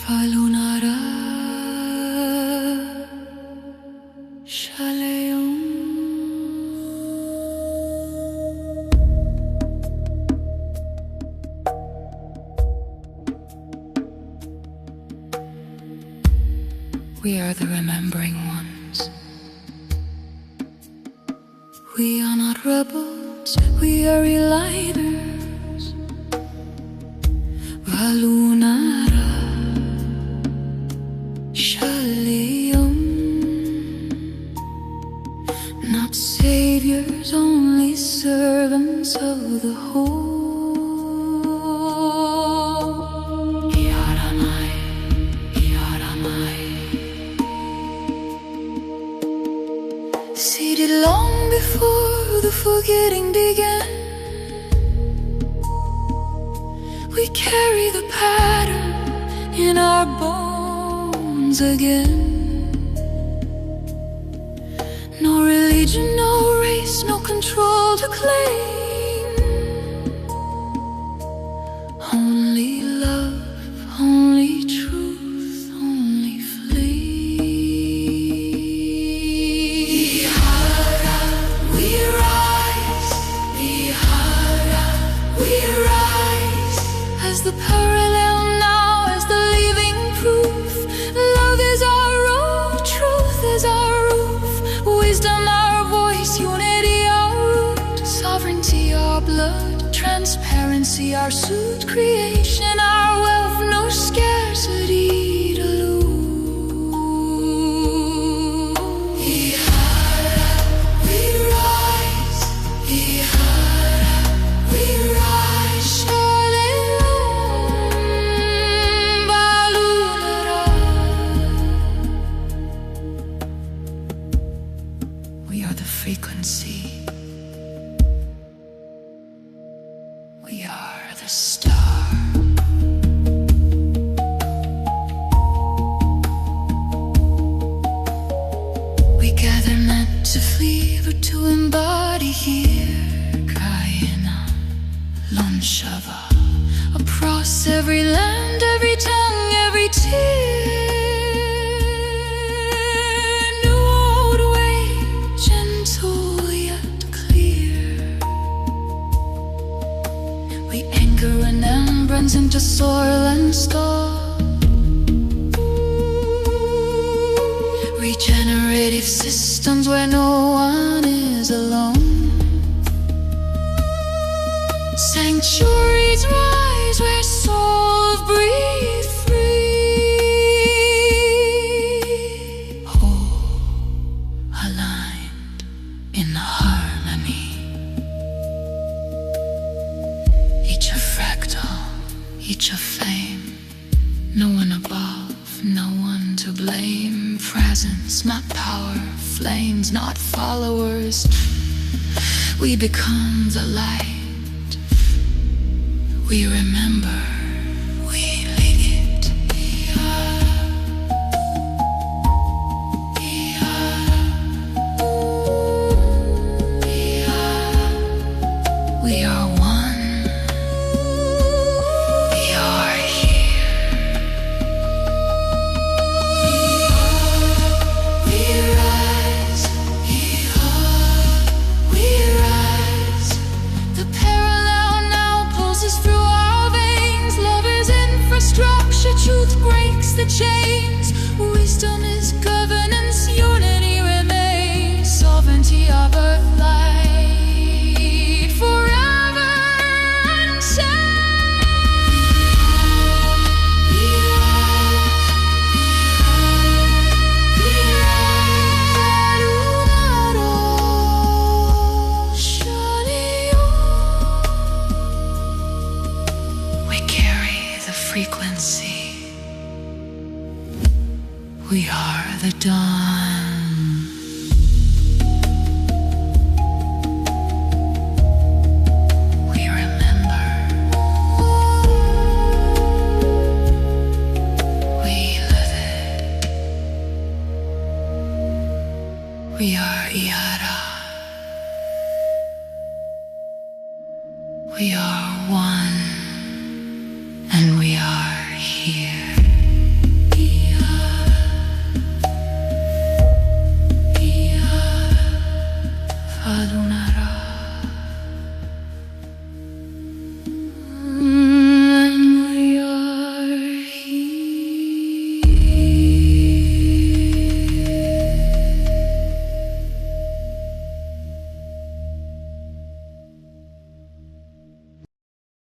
Falunara Shalom. We are the remembering ones. We are not rebels, we are relighters. Valunara Shalom. Not saviors, only servants of the whole. Seated long before the forgetting began, we carry the pattern in our bones again. No religion, no race, no control to claim. Only love, only truth, only flame. E-Ha-Rah we rise, E-Ha-Rah we rise. As the parallel now, as the living proof. Love is our road, truth is our roof. Wisdom our voice, unity our root. Sovereignty our blood, transparency our suit. Creation our wealth, no scarcity to lose. E-Ha-Rah we rise, E-Ha-Rah we rise. Shalom, Valunara. We are the frequency. We are the star. We gather not to flee, but to embody here. Kayana, Lonshava. Across every land, every tongue, every tear. New old way, gentle yet clear. We anchor remembrance into soil and star. Regenerative systems where no one is alone. Sanctuaries rise where souls breathe free. Whole, aligned in harmony. Each a fractal, each a flame. No one above, no one to blame. Presence, not power. Flames, not followers. We become the light. We remember, we lead it. E-Ha-Rah, E-Ha-Rah, E-Ha-Rah. We are one. We are here. E-Ha-Rah we rise, E-Ha-Rah we rise. The parallel now pulses through our veins. Love is infrastructure, truth breaks the chains. Wisdom is governance, unity remains. Sovereignty our birthright, forever unchained. We rise, we rise. Valunara Shalom. We carry the frequency. We are the dawn. We remember. We live it. We are E-Ha-Rah. We are one, and we are here.